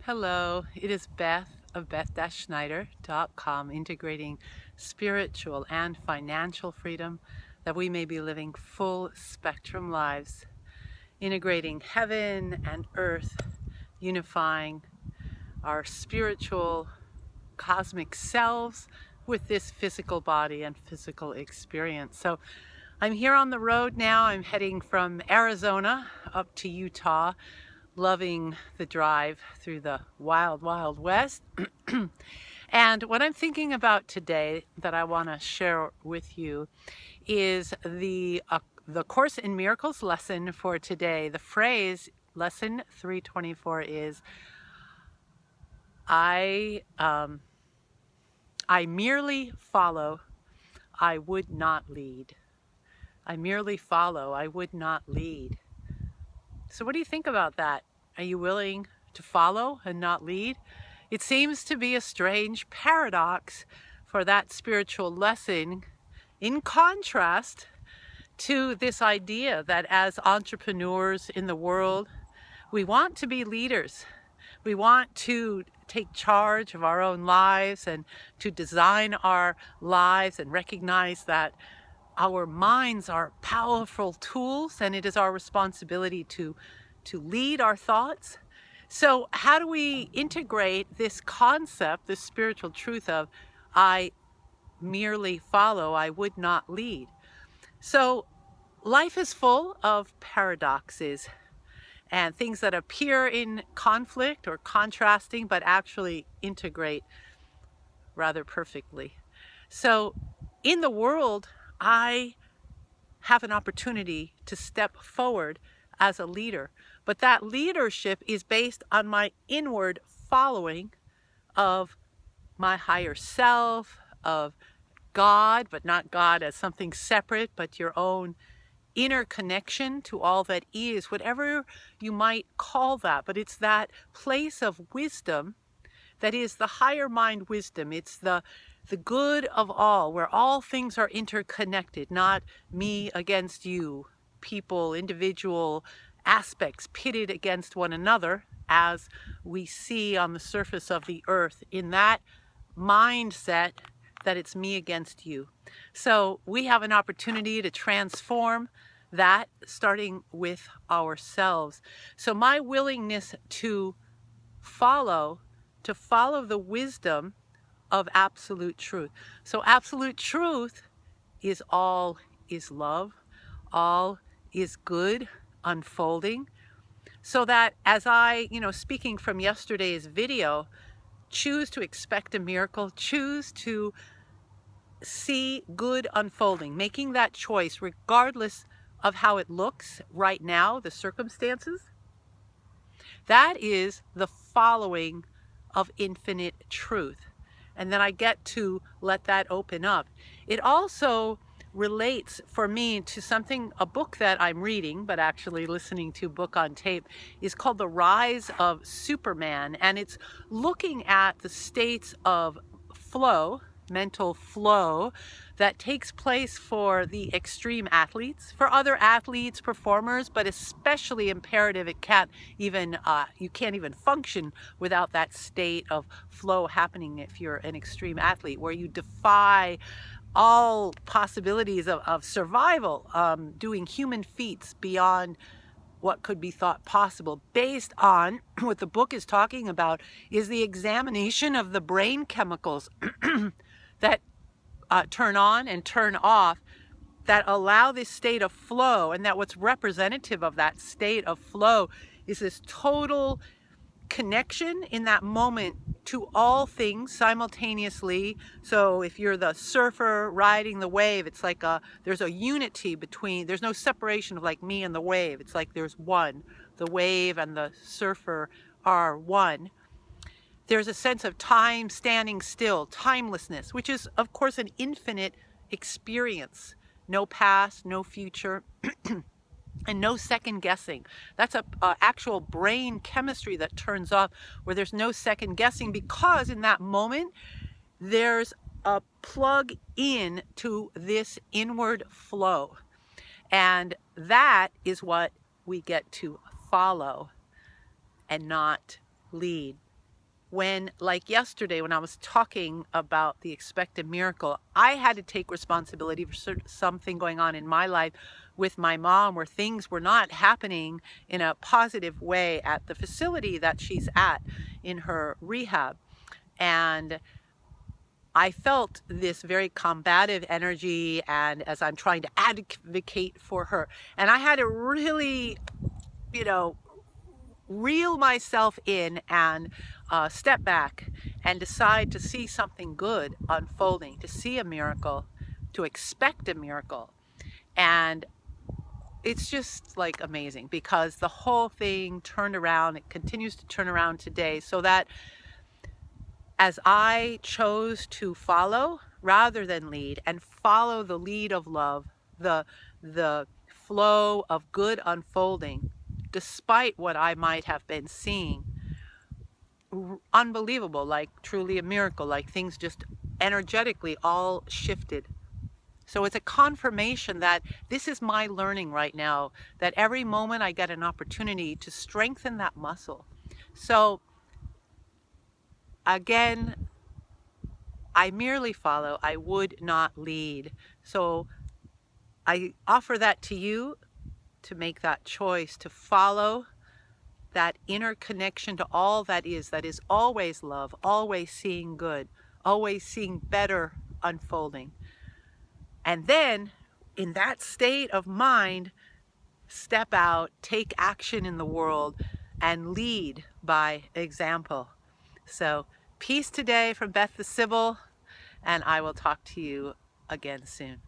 Hello, it is Beth of beth-schneider.com, integrating spiritual and financial freedom that we may be living full spectrum lives, integrating heaven and earth, unifying our spiritual cosmic selves with this physical body and physical experience. So I'm here on the road now. I'm heading from Arizona up to Utah, loving the drive through the wild, wild west. And what I'm thinking about today that I want to share with you is the Course in Miracles lesson for today. The phrase, lesson 324, is I merely follow, I would not lead. I merely follow, I would not lead. So what do you think about that? Are you willing to follow and not lead? It seems to be a strange paradox for that spiritual lesson, in contrast to this idea that as entrepreneurs in the world, we want to be leaders. We want to take charge of our own lives and to design our lives and recognize that our minds are powerful tools and it is our responsibility to lead our thoughts. So how do we integrate this concept, this spiritual truth of I merely follow, I would not lead? So life is full of paradoxes and things that appear in conflict or contrasting but actually integrate rather perfectly. So in the world, I have an opportunity to step forward as a leader. But that leadership is based on my inward following of my higher self, of God, but not God as something separate, but your own inner connection to all that is, whatever you might call that. But it's that place of wisdom that is the higher mind wisdom. It's the good of all, where all things are interconnected, not me against you, people, individual aspects pitted against one another, as we see on the surface of the earth, in that mindset that it's me against you. So we have an opportunity to transform that, starting with ourselves. So my willingness to follow the wisdom of absolute truth. So absolute truth is all is love, all is good unfolding. So that as I, speaking from yesterday's video, choose to expect a miracle, choose to see good unfolding, making that choice regardless of how it looks right now, the circumstances, that is the following of infinite truth. And then I get to let that open up. It also relates for me to something, a book that I'm reading, but actually listening to book on tape, is called The Rise of Superman. And it's looking at the states of flow, mental flow, that takes place for the extreme athletes, for other athletes, performers, but especially imperative. It can't even, you can't even function without that state of flow happening if you're an extreme athlete, where you defy all possibilities of survival, doing human feats beyond what could be thought possible, based on what the book is talking about is the examination of the brain chemicals that turn on and turn off, that allow this state of flow, and that what's representative of that state of flow is this total connection in that moment to all things simultaneously. So if you're the surfer riding the wave, it's like there's a unity between, there's no separation of like me and the wave. It's like there's one. The wave and the surfer are one. There's a sense of time standing still, timelessness, which is, of course, an infinite experience. No past, no future, and no second guessing. That's a actual brain chemistry that turns off, where there's no second guessing, because in that moment, there's a plug in to this inward flow. And that is what we get to follow and not lead. when, like yesterday, when I was talking about the expected miracle, I had to take responsibility for something going on in my life with my mom where things were not happening in a positive way at the facility that she's at in her rehab. And I felt this very combative energy, and as I'm trying to advocate for her, and I had to really, you know, reel myself in and step back and decide to see something good unfolding, to see a miracle, to expect a miracle. And it's just like amazing because the whole thing turned around. It continues to turn around today, so that as I chose to follow rather than lead, and follow the lead of love, the flow of good unfolding, despite what I might have been seeing, unbelievable, like truly a miracle, like things just energetically all shifted. So it's a confirmation that this is my learning right now, that every moment I get an opportunity to strengthen that muscle. So again, I merely follow, I would not lead. So I offer that to you, to make that choice, to follow that inner connection to all that is always love, always seeing good, always seeing better unfolding. And then in that state of mind, step out, take action in the world, and lead by example. So peace today from Beth the Sybil, and I will talk to you again soon.